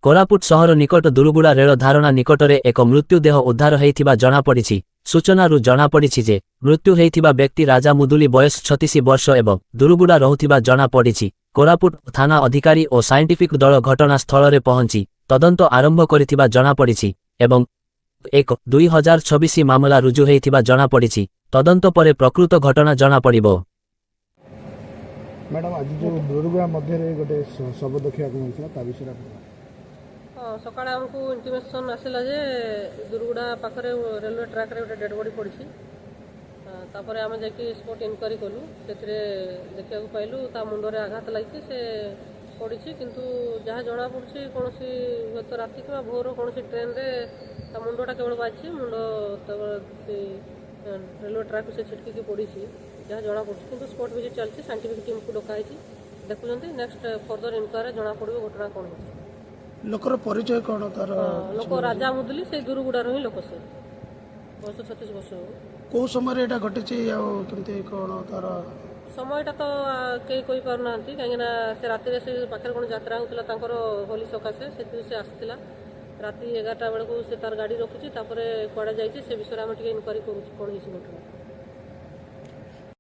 कोरापुट सहर निकट दुरुगुड़ा रेल धारणा निकटरे एक मृत्युदेह उद्धार होइथिबा जनापड़िछि। सूचनारू जनापड़िछि जे मृत्यु होइथिबा व्यक्ति राजा मुदुली बयस 36 वर्ष एवं दुरुगुड़ा रहुथिबा जनापड़िछि। कोरापुट थाना अधिकारी और साइंटिफिक दल घटनास्थल रे पहुंची तदंत आरंभ करिथिबा जनापड़िछि एवं 1/2026 मामला रुजु होइथिबा जनापड़िछि। तदंत परे प्रकृत घटना जनापड़िबो। मैडम आज जो दुर्गा मध्य गोटे शव देखा मिलता विषय हाँ सका आमको इंटिमेसन आसला जे दुर्गुड़ा पाखे रेलवे ट्रैक रे डेड बॉडी पड़ी आम जा स्पॉट इनक्वारी कलु से देखा पाइलु मुंडे आघात लगी से पड़ी किंतु जहाँ जना पड़ी कौन हूँ तो राति कि भोर कौन ट्रेन रे मुंडा केवल बाजी मुंड रेलवे ट्रैक से छिटकी पड़ी जहाँ जना पड़ी कि स्पॉट विजिट चलती साइंटिफिक टीम को डकाई देखुं नेक्स्ट फर्दर इनक्वारी जना पड़ो घटना कौन हो लोकर परिचय कौन तार लोक राजा मुदुली से दुरुगुड़ार ही लोक से बयस 36 वर्ष कौ समय एटा घटी केमती कौन तार समयटा तो कई कही पार ना कहीं से राति से पाखे कौन यात्रा होता होली सकाशे से आसला राति 11टा बेलू से तार गाड़ी रखुची कड़े जाइए से विषय में इनक्वारी करूँ कौन घटना।